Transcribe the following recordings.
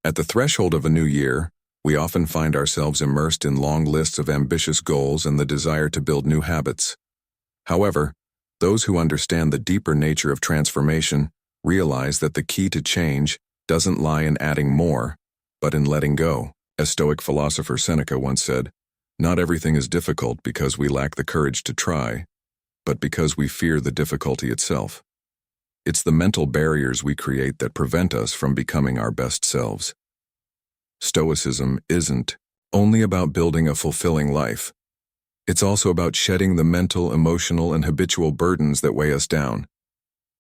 At the threshold of a new year, we often find ourselves immersed in long lists of ambitious goals and the desire to build new habits. However, those who understand the deeper nature of transformation realize that the key to change doesn't lie in adding more, but in letting go. As Stoic philosopher Seneca once said, "Not everything is difficult because we lack the courage to try, but because we fear the difficulty itself." It's the mental barriers we create that prevent us from becoming our best selves. Stoicism isn't only about building a fulfilling life. It's also about shedding the mental, emotional, and habitual burdens that weigh us down.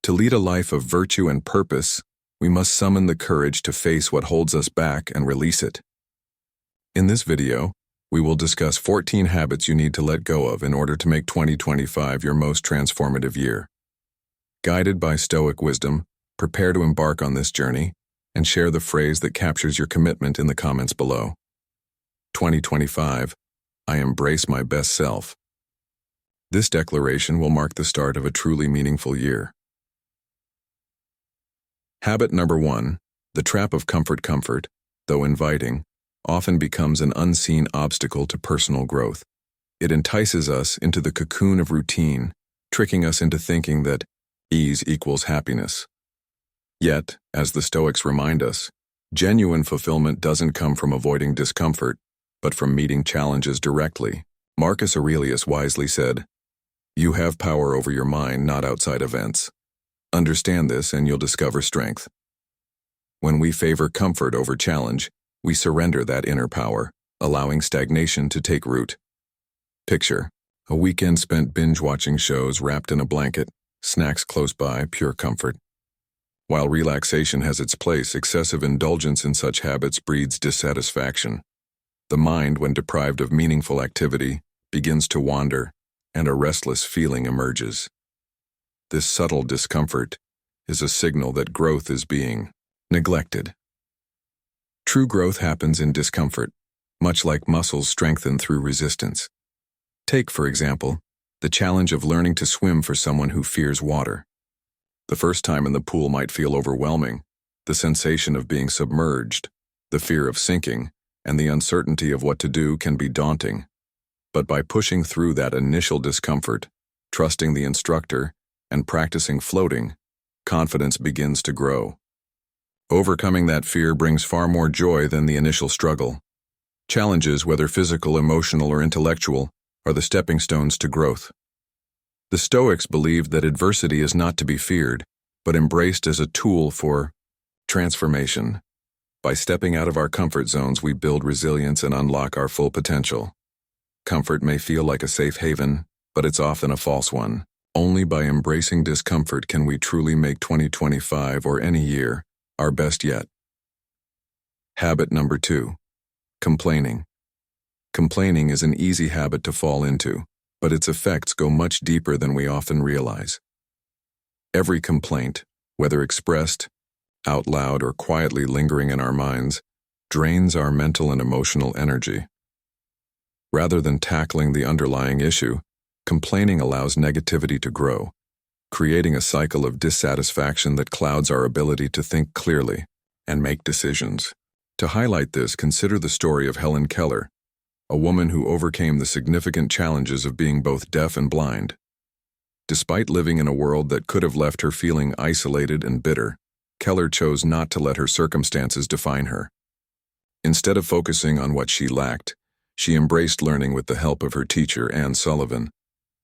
To lead a life of virtue and purpose, we must summon the courage to face what holds us back and release it. In this video, we will discuss 14 habits you need to let go of in order to make 2025 your most transformative year. Guided by Stoic wisdom, prepare to embark on this journey and share the phrase that captures your commitment in the comments below. 2025, I embrace my best self. This declaration will mark the start of a truly meaningful year. Habit number 1, the trap of comfort. Comfort, though inviting, often becomes an unseen obstacle to personal growth. It entices us into the cocoon of routine, tricking us into thinking that ease equals happiness. Yet, as the Stoics remind us, genuine fulfillment doesn't come from avoiding discomfort, but from meeting challenges directly. Marcus Aurelius wisely said, "You have power over your mind, not outside events. Understand this and you'll discover strength." When we favor comfort over challenge, we surrender that inner power, allowing stagnation to take root. Picture a weekend spent binge-watching shows wrapped in a blanket, snacks close by, pure comfort. While relaxation has its place, excessive indulgence in such habits breeds dissatisfaction. The mind, when deprived of meaningful activity, begins to wander, and a restless feeling emerges. This subtle discomfort is a signal that growth is being neglected. True growth happens in discomfort, much like muscles strengthen through resistance. Take, for example, the challenge of learning to swim for someone who fears water. The first time in the pool might feel overwhelming, the sensation of being submerged, the fear of sinking, and the uncertainty of what to do can be daunting. But by pushing through that initial discomfort, trusting the instructor, and practicing floating, confidence begins to grow. Overcoming that fear brings far more joy than the initial struggle. Challenges, whether physical, emotional, or intellectual, are the stepping stones to growth. The Stoics believed that adversity is not to be feared, but embraced as a tool for transformation. By stepping out of our comfort zones, we build resilience and unlock our full potential. Comfort may feel like a safe haven, but it's often a false one. Only by embracing discomfort can we truly make 2025 or any year our best yet. Habit number 2, complaining. Complaining is an easy habit to fall into, but its effects go much deeper than we often realize. Every complaint, whether expressed out loud or quietly lingering in our minds, drains our mental and emotional energy. Rather than tackling the underlying issue, complaining allows negativity to grow, creating a cycle of dissatisfaction that clouds our ability to think clearly and make decisions. To highlight this, consider the story of Helen Keller, a woman who overcame the significant challenges of being both deaf and blind. Despite living in a world that could have left her feeling isolated and bitter, Keller chose not to let her circumstances define her. Instead of focusing on what she lacked, she embraced learning with the help of her teacher, Anne Sullivan,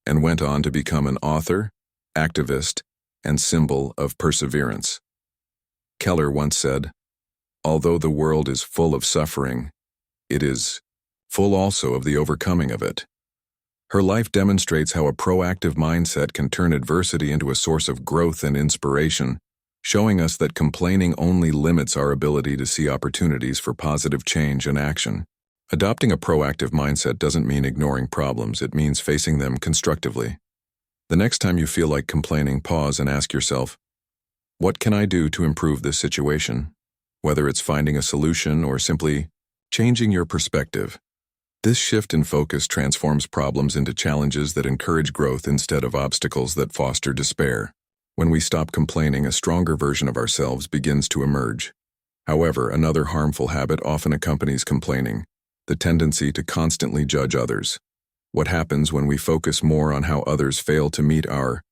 and went on to become an author, activist, and symbol of perseverance. Keller once said, "Although the world is full of suffering, it is full also of the overcoming of it." Her life demonstrates how a proactive mindset can turn adversity into a source of growth and inspiration, showing us that complaining only limits our ability to see opportunities for positive change and action. Adopting a proactive mindset doesn't mean ignoring problems, it means facing them constructively. The next time you feel like complaining, pause and ask yourself, what can I do to improve this situation? Whether it's finding a solution or simply changing your perspective. This shift in focus transforms problems into challenges that encourage growth instead of obstacles that foster despair. When we stop complaining, a stronger version of ourselves begins to emerge. However, another harmful habit often accompanies complaining, the tendency to constantly judge others. What happens when we focus more on how others fail to meet our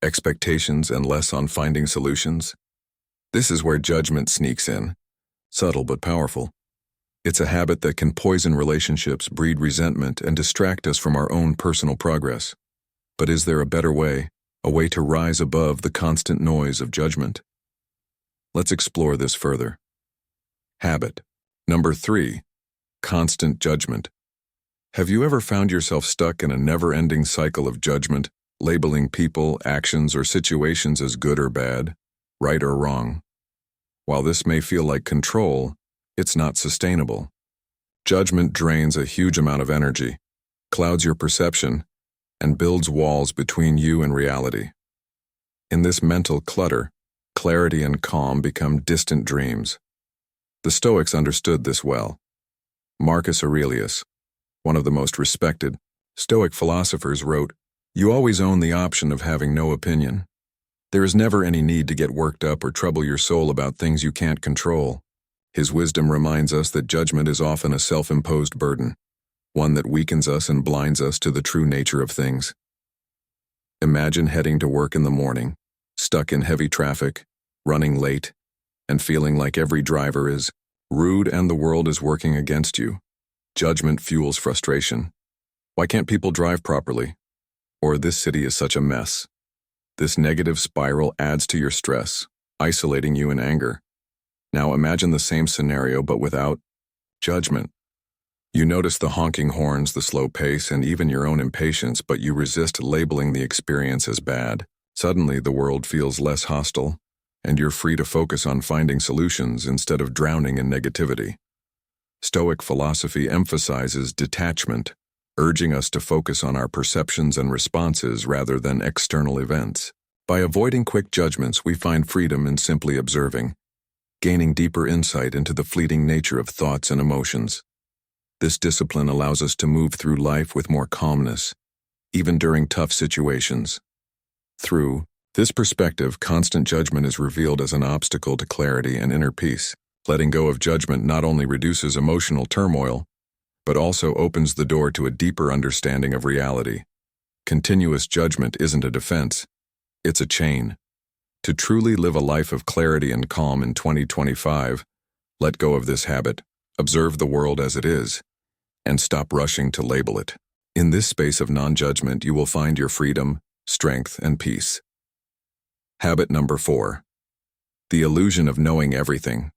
expectations and less on finding solutions? This is where judgment sneaks in, subtle but powerful. It's a habit that can poison relationships, breed resentment, and distract us from our own personal progress. But is there a better way, a way to rise above the constant noise of judgment? Let's explore this further. Habit. Number 3. Constant judgment. Have you ever found yourself stuck in a never-ending cycle of judgment, labeling people, actions, or situations as good or bad, right or wrong? While this may feel like control, it's not sustainable. Judgment drains a huge amount of energy, clouds your perception, and builds walls between you and reality. In this mental clutter, clarity and calm become distant dreams. The Stoics understood this well. Marcus Aurelius, one of the most respected Stoic philosophers, wrote, "You always own the option of having no opinion. There is never any need to get worked up or trouble your soul about things you can't control." His wisdom reminds us that judgment is often a self-imposed burden, one that weakens us and blinds us to the true nature of things. Imagine heading to work in the morning, stuck in heavy traffic, running late, and feeling like every driver is rude and the world is working against you. Judgment fuels frustration. Why can't people drive properly? Or this city is such a mess. This negative spiral adds to your stress, isolating you in anger. Now imagine the same scenario but without judgment. You notice the honking horns, the slow pace, and even your own impatience, but you resist labeling the experience as bad. Suddenly, the world feels less hostile, and you're free to focus on finding solutions instead of drowning in negativity. Stoic philosophy emphasizes detachment, urging us to focus on our perceptions and responses rather than external events. By avoiding quick judgments, we find freedom in simply observing, gaining deeper insight into the fleeting nature of thoughts and emotions. This discipline allows us to move through life with more calmness, even during tough situations. Through this perspective, constant judgment is revealed as an obstacle to clarity and inner peace. Letting go of judgment not only reduces emotional turmoil, but also opens the door to a deeper understanding of reality. Continuous judgment isn't a defense, it's a chain. To truly live a life of clarity and calm in 2025, let go of this habit, observe the world as it is, and stop rushing to label it. In this space of non-judgment, you will find your freedom, strength, and peace. Habit number 4. The illusion of knowing everything.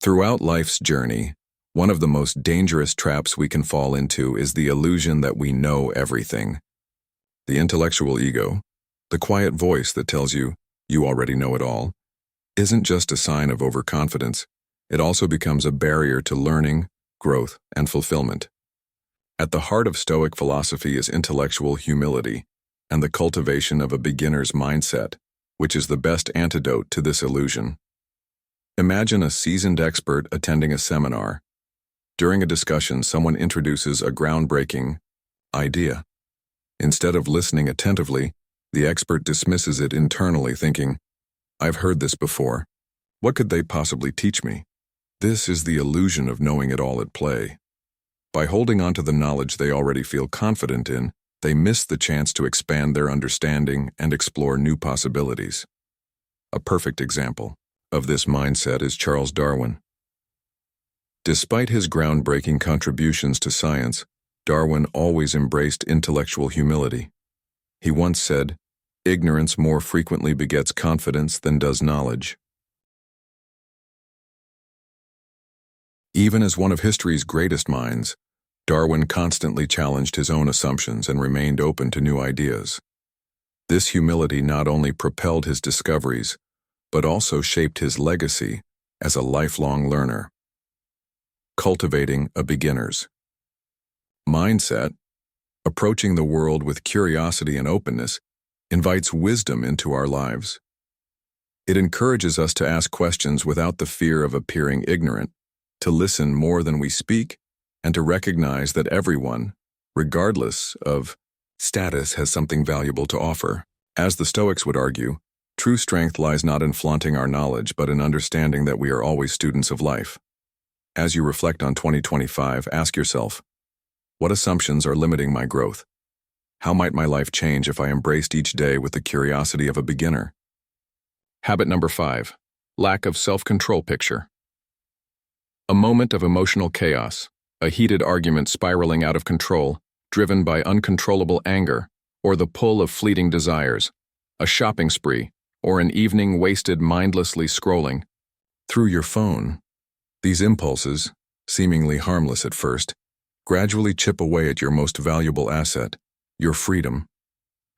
Throughout life's journey, one of the most dangerous traps we can fall into is the illusion that we know everything. The intellectual ego, the quiet voice that tells you already know it all, isn't just a sign of overconfidence. It also becomes a barrier to learning, growth, and fulfillment. At the heart of Stoic philosophy is intellectual humility and the cultivation of a beginner's mindset, which is the best antidote to this illusion. Imagine a seasoned expert attending a seminar. During a discussion, someone introduces a groundbreaking idea. Instead of listening attentively, the expert dismisses it internally, thinking, "I've heard this before. What could they possibly teach me?" This is the illusion of knowing it all at play. By holding on to the knowledge they already feel confident in, they miss the chance to expand their understanding and explore new possibilities. A perfect example of this mindset is Charles Darwin. Despite his groundbreaking contributions to science, Darwin always embraced intellectual humility. He once said, "Ignorance more frequently begets confidence than does knowledge." Even as one of history's greatest minds, Darwin constantly challenged his own assumptions and remained open to new ideas. This humility not only propelled his discoveries, but also shaped his legacy as a lifelong learner. Cultivating a beginner's mindset, approaching the world with curiosity and openness, invites wisdom into our lives. It encourages us to ask questions without the fear of appearing ignorant, to listen more than we speak, and to recognize that everyone, regardless of status, has something valuable to offer. As the Stoics would argue, True strength lies not in flaunting our knowledge, but in understanding that we are always students of life. As you reflect on 2025, ask yourself, what assumptions are limiting my growth? How might my life change if I embraced each day with the curiosity of a beginner? Habit number 5, lack of self-control picture. A moment of emotional chaos, a heated argument spiraling out of control, driven by uncontrollable anger, or the pull of fleeting desires, a shopping spree, or an evening wasted mindlessly scrolling through your phone. These impulses, seemingly harmless at first, gradually chip away at your most valuable asset, your freedom.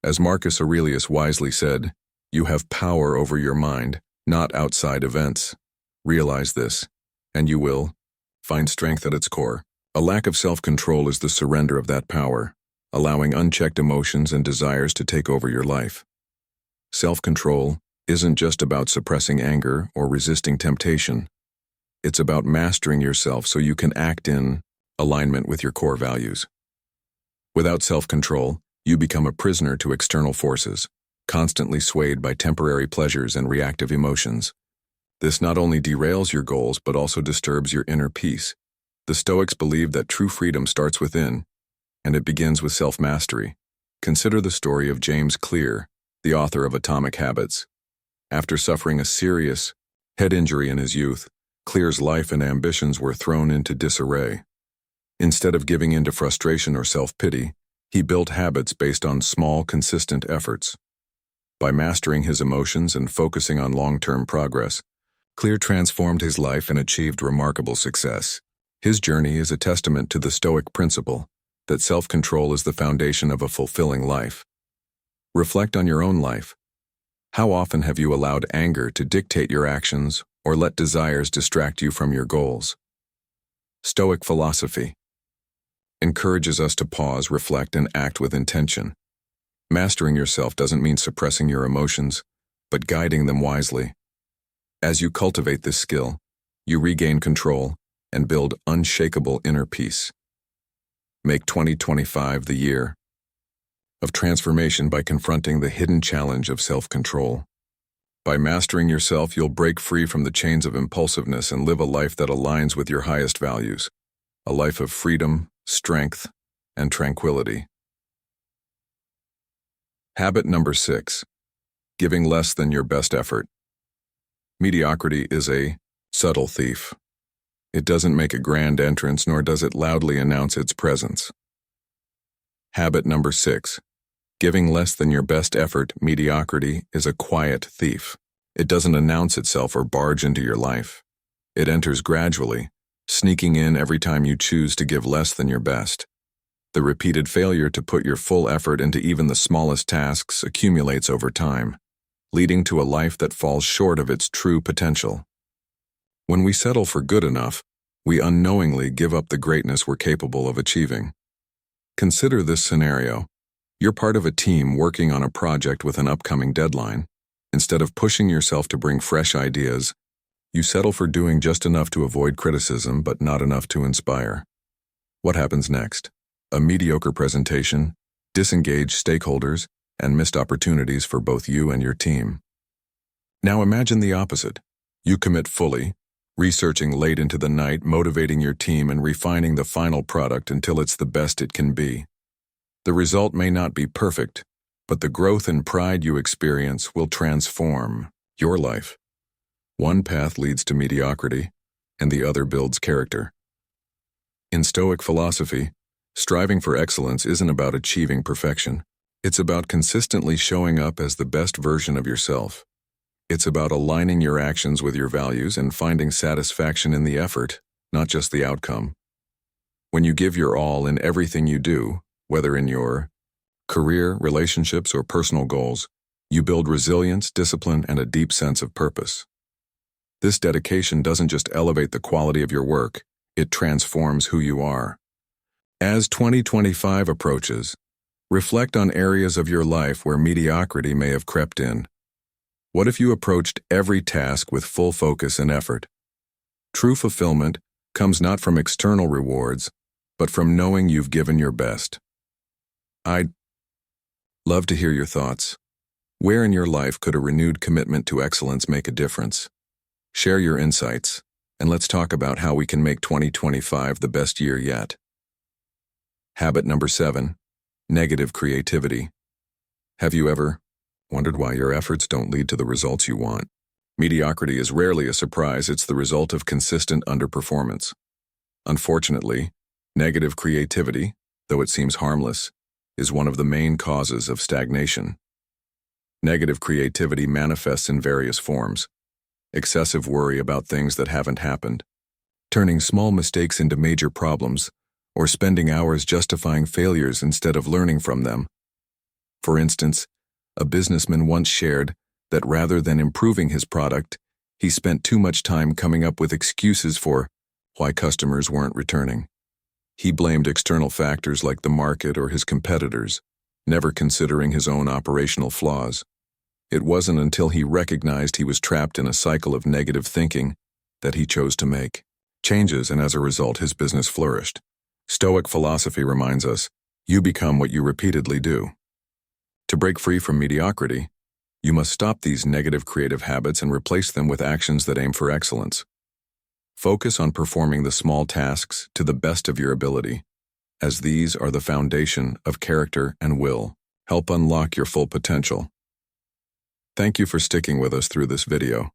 As Marcus Aurelius wisely said, you have power over your mind, not outside events. Realize this, and you will find strength at its core. A lack of self-control is the surrender of that power, allowing unchecked emotions and desires to take over your life. Self-control isn't just about suppressing anger or resisting temptation. It's about mastering yourself so you can act in alignment with your core values. Without self-control, you become a prisoner to external forces, constantly swayed by temporary pleasures and reactive emotions. This not only derails your goals but also disturbs your inner peace. The Stoics believe that true freedom starts within, and it begins with self-mastery. Consider the story of James Clear, the author of Atomic Habits. After suffering a serious head injury in his youth, Clear's life and ambitions were thrown into disarray. Instead of giving in to frustration or self-pity, he built habits based on small, consistent efforts. By mastering his emotions and focusing on long-term progress, Clear transformed his life and achieved remarkable success. His journey is a testament to the Stoic principle that self-control is the foundation of a fulfilling life. Reflect on your own life. How often have you allowed anger to dictate your actions or let desires distract you from your goals? Stoic philosophy encourages us to pause, reflect, and act with intention. Mastering yourself doesn't mean suppressing your emotions, but guiding them wisely. As you cultivate this skill, you regain control and build unshakable inner peace. Make 2025 the year of transformation by confronting the hidden challenge of self-control. By mastering yourself, you'll break free from the chains of impulsiveness and live a life that aligns with your highest values, a life of freedom, strength, and tranquility. Habit number 6, giving less than your best effort. Mediocrity is a subtle thief. It doesn't make a grand entrance, nor does it loudly announce its presence. Habit number 6, giving less than your best effort. Mediocrity is a quiet thief. It doesn't announce itself or barge into your life. It enters gradually, sneaking in every time you choose to give less than your best. The repeated failure to put your full effort into even the smallest tasks accumulates over time, leading to a life that falls short of its true potential. When we settle for good enough, we unknowingly give up the greatness we're capable of achieving. Consider this scenario. You're part of a team working on a project with an upcoming deadline. Instead of pushing yourself to bring fresh ideas, you settle for doing just enough to avoid criticism but not enough to inspire. What happens next? A mediocre presentation, disengaged stakeholders, and missed opportunities for both you and your team. Now imagine the opposite. You commit fully, researching late into the night, motivating your team, and refining the final product until it's the best it can be. The result may not be perfect, but the growth and pride you experience will transform your life. One path leads to mediocrity, and the other builds character. In Stoic philosophy, striving for excellence isn't about achieving perfection. It's about consistently showing up as the best version of yourself. It's about aligning your actions with your values and finding satisfaction in the effort, not just the outcome. When you give your all in everything you do, whether in your career, relationships, or personal goals, you build resilience, discipline, and a deep sense of purpose. This dedication doesn't just elevate the quality of your work, it transforms who you are. As 2025 approaches, reflect on areas of your life where mediocrity may have crept in. What if you approached every task with full focus and effort? True fulfillment comes not from external rewards, but from knowing you've given your best. I'd love to hear your thoughts. Where in your life could a renewed commitment to excellence make a difference? Share your insights, and let's talk about how we can make 2025 the best year yet. Habit number 7, negative creativity. Have you ever wondered why your efforts don't lead to the results you want? Mediocrity is rarely a surprise, it's the result of consistent underperformance. Unfortunately, negative creativity, though it seems harmless, is one of the main causes of stagnation. Negative creativity manifests in various forms. Excessive worry about things that haven't happened, turning small mistakes into major problems, or spending hours justifying failures instead of learning from them. For instance, a businessman once shared that rather than improving his product, he spent too much time coming up with excuses for why customers weren't returning. He blamed external factors like the market or his competitors, never considering his own operational flaws. It wasn't until he recognized he was trapped in a cycle of negative thinking that he chose to make changes, and as a result, his business flourished. Stoic philosophy reminds us, you become what you repeatedly do. To break free from mediocrity, you must stop these negative creative habits and replace them with actions that aim for excellence. Focus on performing the small tasks to the best of your ability, as these are the foundation of character and will. Help unlock your full potential. Thank you for sticking with us through this video.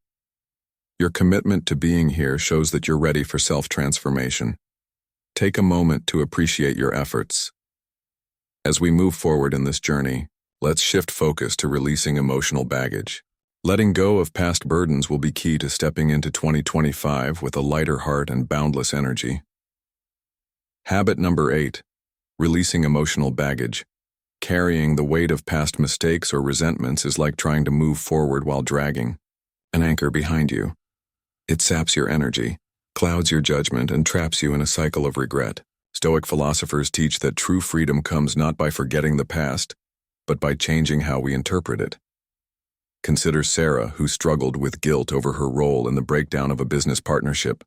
Your commitment to being here shows that you're ready for self-transformation. Take a moment to appreciate your efforts. As we move forward in this journey, let's shift focus to releasing emotional baggage. Letting go of past burdens will be key to stepping into 2025 with a lighter heart and boundless energy. Habit number 8, releasing emotional baggage. Carrying the weight of past mistakes or resentments is like trying to move forward while dragging an anchor behind you. It saps your energy, clouds your judgment, and traps you in a cycle of regret. Stoic philosophers teach that true freedom comes not by forgetting the past, but by changing how we interpret it. Consider Sarah, who struggled with guilt over her role in the breakdown of a business partnership.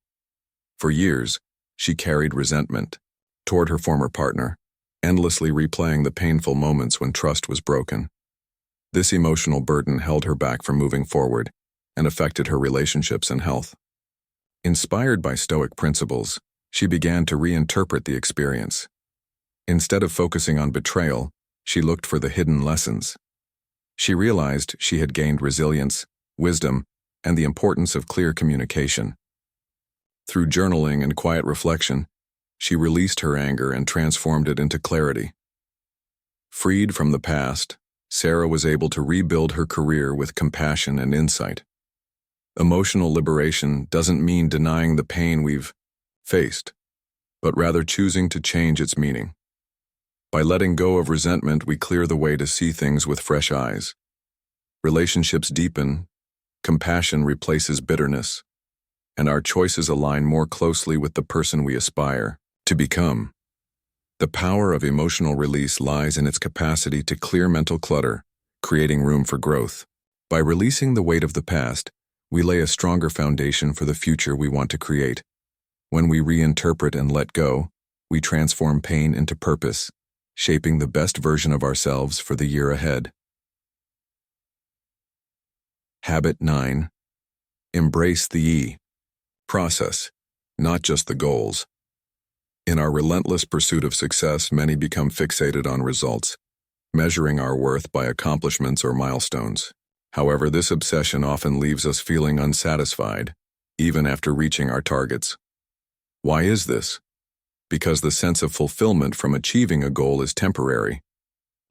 For years, she carried resentment toward her former partner, endlessly replaying the painful moments when trust was broken. This emotional burden held her back from moving forward and affected her relationships and health. Inspired by Stoic principles, she began to reinterpret the experience. Instead of focusing on betrayal, she looked for the hidden lessons. She realized she had gained resilience, wisdom, and the importance of clear communication. Through journaling and quiet reflection, she released her anger and transformed it into clarity. Freed from the past, Sarah was able to rebuild her career with compassion and insight. Emotional liberation doesn't mean denying the pain we've faced, but rather choosing to change its meaning. By letting go of resentment, we clear the way to see things with fresh eyes. Relationships deepen, compassion replaces bitterness, and our choices align more closely with the person we aspire to become. The power of emotional release lies in its capacity to clear mental clutter, creating room for growth. By releasing the weight of the past, we lay a stronger foundation for the future we want to create. When we reinterpret and let go, we transform pain into purpose, shaping the best version of ourselves for the year ahead. Habit 9. Embrace the process, not just the goals. In our relentless pursuit of success, many become fixated on results, measuring our worth by accomplishments or milestones. However, this obsession often leaves us feeling unsatisfied, even after reaching our targets. Why is this? Because the sense of fulfillment from achieving a goal is temporary,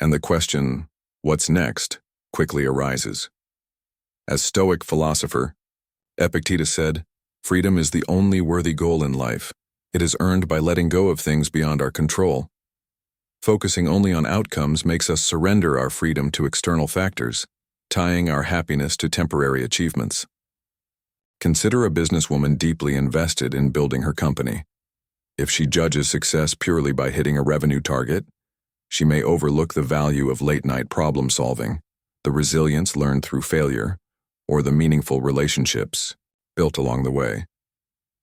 and the question, what's next, quickly arises. As Stoic philosopher, Epictetus said, freedom is the only worthy goal in life. It is earned by letting go of things beyond our control. Focusing only on outcomes makes us surrender our freedom to external factors, tying our happiness to temporary achievements. Consider a businesswoman deeply invested in building her company. If she judges success purely by hitting a revenue target, she may overlook the value of late-night problem-solving, the resilience learned through failure, or the meaningful relationships built along the way.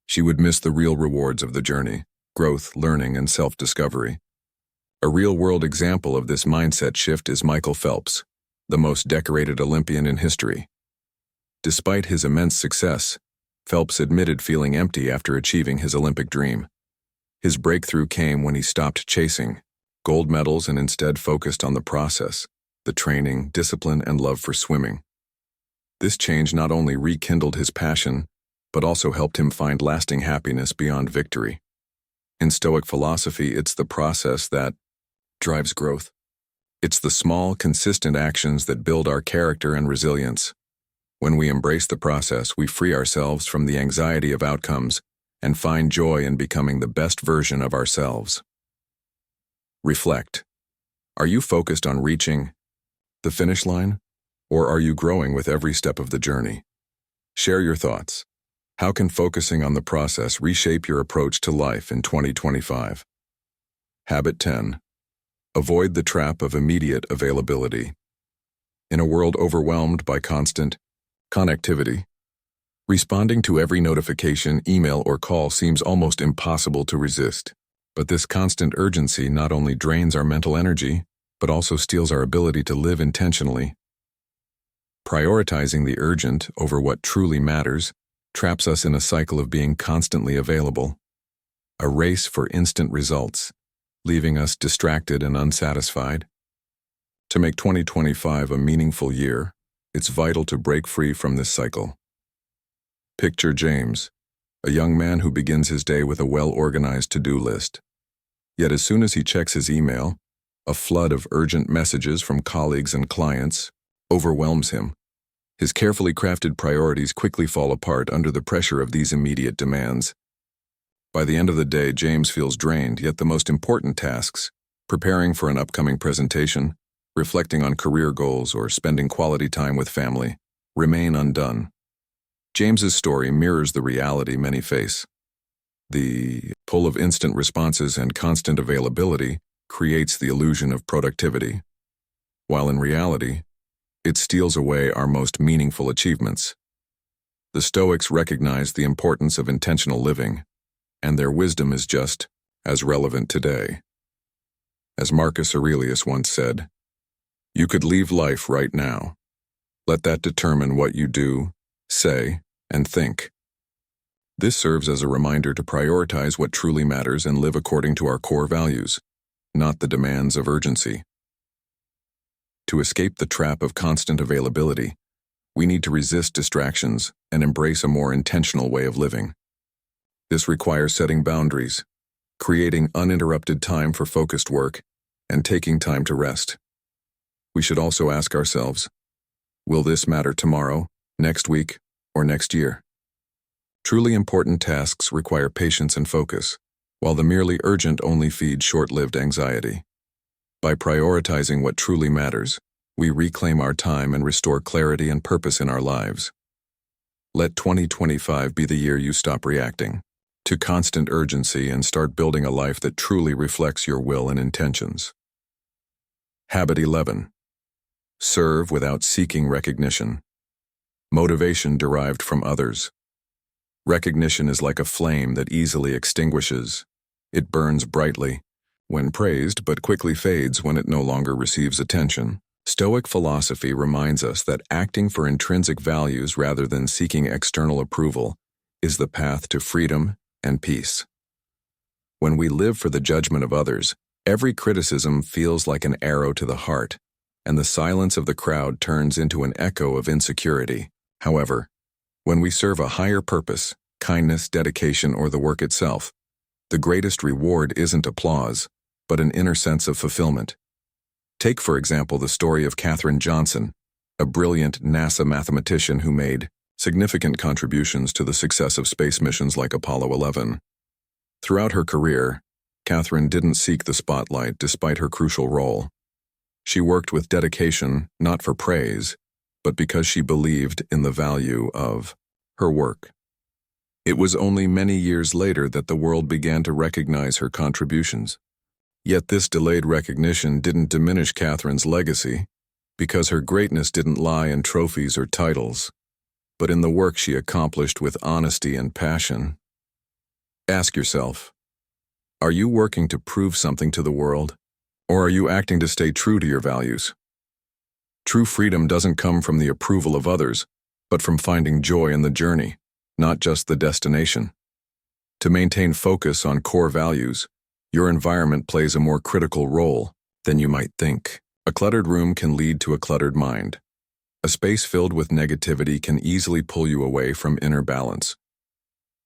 She would miss the real rewards of the journey, growth, learning, and self-discovery. A real-world example of this mindset shift is Michael Phelps, the most decorated Olympian in history. Despite his immense success, Phelps admitted feeling empty after achieving his Olympic dream. His breakthrough came when he stopped chasing gold medals and instead focused on the process, the training, discipline, and love for swimming. This change not only rekindled his passion, but also helped him find lasting happiness beyond victory. In Stoic philosophy, it's the process that drives growth. It's the small, consistent actions that build our character and resilience. When we embrace the process, we free ourselves from the anxiety of outcomes and find joy in becoming the best version of ourselves. Reflect. Are you focused on reaching the finish line, or are you growing with every step of the journey? Share your thoughts. How can focusing on the process reshape your approach to life in 2025? Habit 10. Avoid the trap of immediate availability. In a world overwhelmed by constant connectivity, responding to every notification, email, or call seems almost impossible to resist. But this constant urgency not only drains our mental energy, but also steals our ability to live intentionally. Prioritizing the urgent over what truly matters traps us in a cycle of being constantly available, a race for instant results, leaving us distracted and unsatisfied. To make 2025 a meaningful year, it's vital to break free from this cycle. Picture James, a young man who begins his day with a well-organized to-do list. Yet as soon as he checks his email, a flood of urgent messages from colleagues and clients overwhelms him. His carefully crafted priorities quickly fall apart under the pressure of these immediate demands. By the end of the day, James feels drained, yet the most important tasks, preparing for an upcoming presentation, reflecting on career goals, or spending quality time with family, remain undone. James's story mirrors the reality many face. The pull of instant responses and constant availability creates the illusion of productivity, while in reality, it steals away our most meaningful achievements. The Stoics recognize the importance of intentional living, and their wisdom is just as relevant today. As Marcus Aurelius once said, "You could leave life right now. Let that determine what you do, say, and think." This serves as a reminder to prioritize what truly matters and live according to our core values, not the demands of urgency. To escape the trap of constant availability, we need to resist distractions and embrace a more intentional way of living. This requires setting boundaries, creating uninterrupted time for focused work, and taking time to rest. We should also ask ourselves, will this matter tomorrow, next week, or next year? Truly important tasks require patience and focus, while the merely urgent only feed short-lived anxiety. By prioritizing what truly matters, we reclaim our time and restore clarity and purpose in our lives. Let 2025 be the year you stop reacting to constant urgency and start building a life that truly reflects your will and intentions. Habit 11. Serve without seeking recognition. Motivation derived from others. Recognition is like a flame that easily extinguishes. It burns brightly when praised, but quickly fades when it no longer receives attention. Stoic philosophy reminds us that acting for intrinsic values rather than seeking external approval is the path to freedom and peace. When we live for the judgment of others, every criticism feels like an arrow to the heart, and the silence of the crowd turns into an echo of insecurity. However, when we serve a higher purpose, kindness, dedication, or the work itself, the greatest reward isn't applause, but an inner sense of fulfillment. Take, for example, the story of Katherine Johnson, a brilliant NASA mathematician who made significant contributions to the success of space missions like Apollo 11. Throughout her career, Katherine didn't seek the spotlight despite her crucial role. She worked with dedication, not for praise, but because she believed in the value of her work. It was only many years later that the world began to recognize her contributions. Yet this delayed recognition didn't diminish Katherine's legacy, because her greatness didn't lie in trophies or titles, but in the work she accomplished with honesty and passion. Ask yourself, are you working to prove something to the world, or are you acting to stay true to your values? True freedom doesn't come from the approval of others, but from finding joy in the journey, not just the destination. To maintain focus on core values, your environment plays a more critical role than you might think. A cluttered room can lead to a cluttered mind. A space filled with negativity can easily pull you away from inner balance.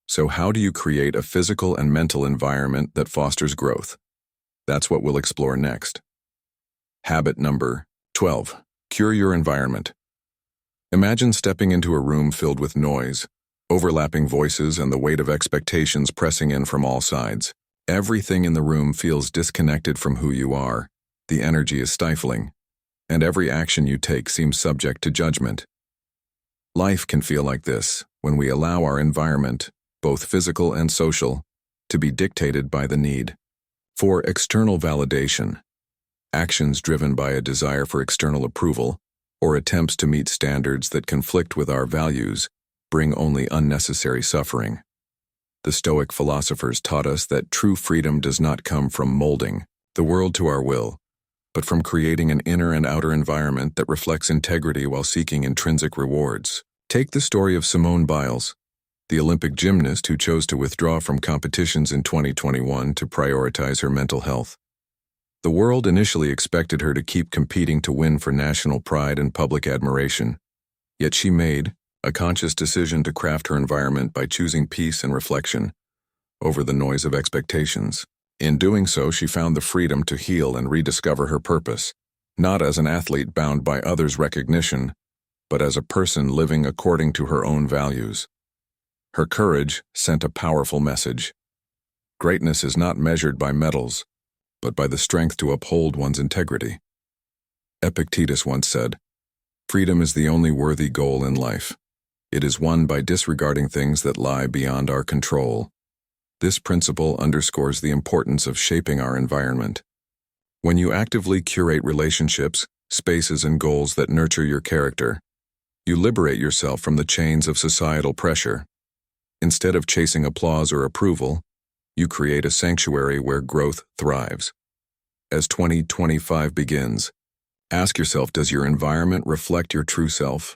So how do you create a physical and mental environment that fosters growth? That's what we'll explore next. Habit number 12. Cure your environment. Imagine stepping into a room filled with noise, overlapping voices, and the weight of expectations pressing in from all sides. Everything in the room feels disconnected from who you are. The energy is stifling, and every action you take seems subject to judgment. Life can feel like this when we allow our environment, both physical and social, to be dictated by the need for external validation. Actions driven by a desire for external approval or attempts to meet standards that conflict with our values bring only unnecessary suffering. The Stoic philosophers taught us that true freedom does not come from molding the world to our will, but from creating an inner and outer environment that reflects integrity while seeking intrinsic rewards. Take the story of Simone Biles, the Olympic gymnast who chose to withdraw from competitions in 2021 to prioritize her mental health. The world initially expected her to keep competing to win for national pride and public admiration, yet she made a conscious decision to craft her environment by choosing peace and reflection over the noise of expectations. In doing so, she found the freedom to heal and rediscover her purpose, not as an athlete bound by others' recognition, but as a person living according to her own values. Her courage sent a powerful message. Greatness is not measured by medals, but by the strength to uphold one's integrity. Epictetus once said, "Freedom is the only worthy goal in life. It is won by disregarding things that lie beyond our control." This principle underscores the importance of shaping our environment. When you actively curate relationships, spaces, and goals that nurture your character, you liberate yourself from the chains of societal pressure. Instead of chasing applause or approval, you create a sanctuary where growth thrives. As 2025 begins, ask yourself, does your environment reflect your true self?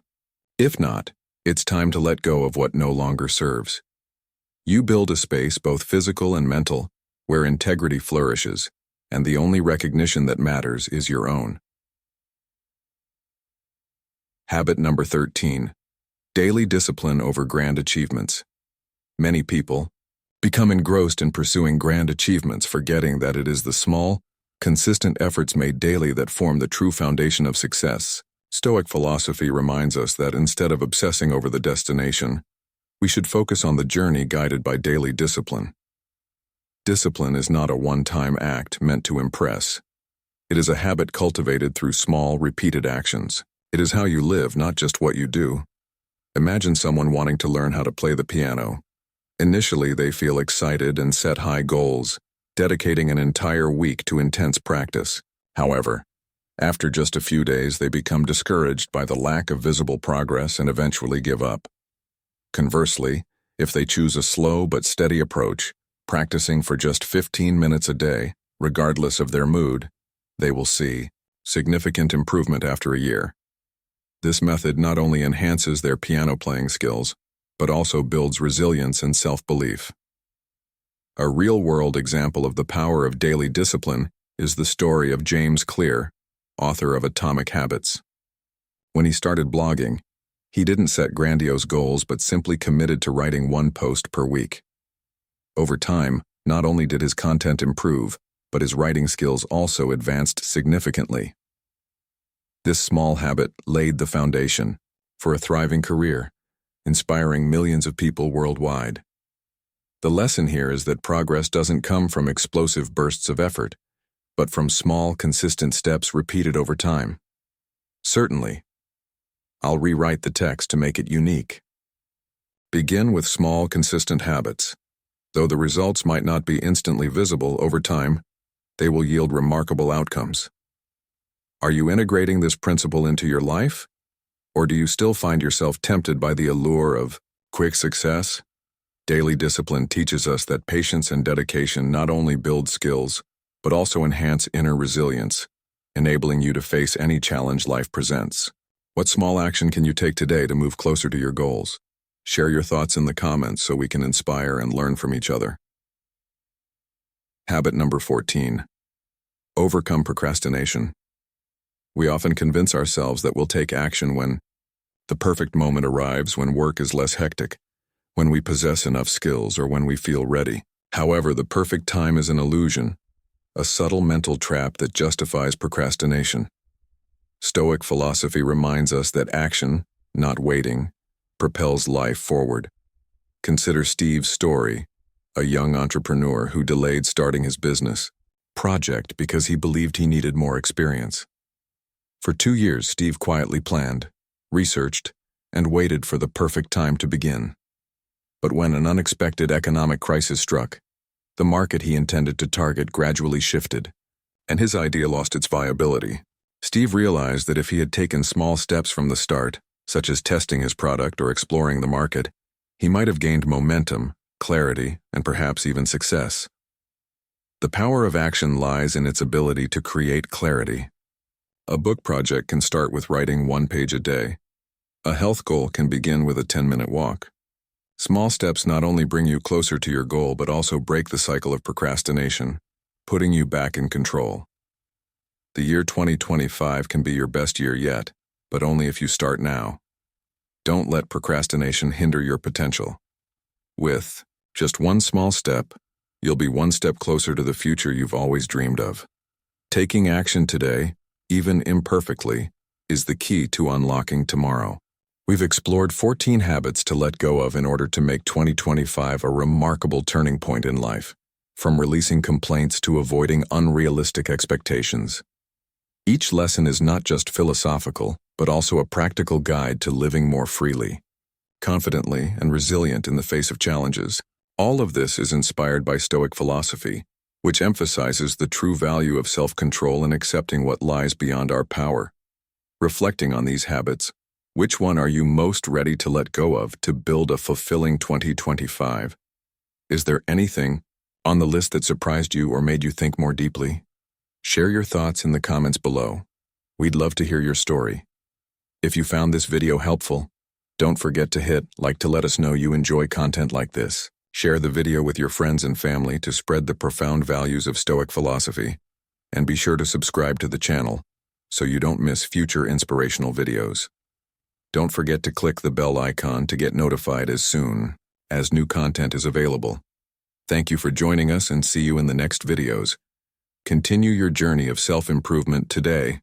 If not, it's time to let go of what no longer serves. You build a space, both physical and mental, where integrity flourishes, and the only recognition that matters is your own. Habit number 13. Daily discipline over grand achievements. Many people become engrossed in pursuing grand achievements, forgetting that it is the small, consistent efforts made daily that form the true foundation of success. Stoic philosophy reminds us that instead of obsessing over the destination, we should focus on the journey guided by daily discipline. Discipline is not a one-time act meant to impress. It is a habit cultivated through small, repeated actions. It is how you live, not just what you do. Imagine someone wanting to learn how to play the piano. Initially, they feel excited and set high goals, dedicating an entire week to intense practice. However, after just a few days, they become discouraged by the lack of visible progress and eventually give up. Conversely, if they choose a slow but steady approach, practicing for just 15 minutes a day, regardless of their mood, they will see significant improvement after a year. This method not only enhances their piano playing skills, but also builds resilience and self-belief. A real-world example of the power of daily discipline is the story of James Clear, author of Atomic Habits. When he started blogging, he didn't set grandiose goals but simply committed to writing one post per week. Over time, not only did his content improve, but his writing skills also advanced significantly. This small habit laid the foundation for a thriving career, inspiring millions of people worldwide. The lesson here is that progress doesn't come from explosive bursts of effort, but from small, consistent steps repeated over time. Certainly, I'll rewrite the text to make it unique. Begin with small, consistent habits. Though the results might not be instantly visible over time, they will yield remarkable outcomes. Are you integrating this principle into your life? Or do you still find yourself tempted by the allure of quick success? Daily discipline teaches us that patience and dedication not only build skills, but also enhance inner resilience. enabling you to face any challenge life presents. What small action can you take today to move closer to your goals? Share your thoughts in the comments so we can inspire and learn from each other. Habit number 14. Overcome procrastination. We often convince ourselves that we'll take action when the perfect moment arrives, when work is less hectic, when we possess enough skills, or when we feel ready. However, the perfect time is an illusion, a subtle mental trap that justifies procrastination. Stoic philosophy reminds us that action, not waiting, propels life forward. Consider Steve's story, a young entrepreneur who delayed starting his business project because he believed he needed more experience. For 2 years, Steve quietly planned, researched, and waited for the perfect time to begin. But when an unexpected economic crisis struck, the market he intended to target gradually shifted, and his idea lost its viability. Steve realized that if he had taken small steps from the start, such as testing his product or exploring the market, he might have gained momentum, clarity, and perhaps even success. The power of action lies in its ability to create clarity. A book project can start with writing 1 page a day. A health goal can begin with a 10-minute walk. Small steps not only bring you closer to your goal but also break the cycle of procrastination, putting you back in control. The year 2025 can be your best year yet, but only if you start now. Don't let procrastination hinder your potential. With just one small step, you'll be one step closer to the future you've always dreamed of. Taking action today, even imperfectly, is the key to unlocking tomorrow. We've explored 14 habits to let go of in order to make 2025 a remarkable turning point in life, from releasing complaints to avoiding unrealistic expectations. Each lesson is not just philosophical, but also a practical guide to living more freely, confidently, and resilient in the face of challenges. All of this is inspired by Stoic philosophy, which emphasizes the true value of self-control and accepting what lies beyond our power. Reflecting on these habits, which one are you most ready to let go of to build a fulfilling 2025? Is there anything on the list that surprised you or made you think more deeply? Share your thoughts in the comments below. We'd love to hear your story. If you found this video helpful, don't forget to hit like to let us know you enjoy content like this. Share the video with your friends and family to spread the profound values of Stoic philosophy, and be sure to subscribe to the channel so you don't miss future inspirational videos. Don't forget to click the bell icon to get notified as soon as new content is available. Thank you for joining us and see you in the next videos. Continue your journey of self-improvement today.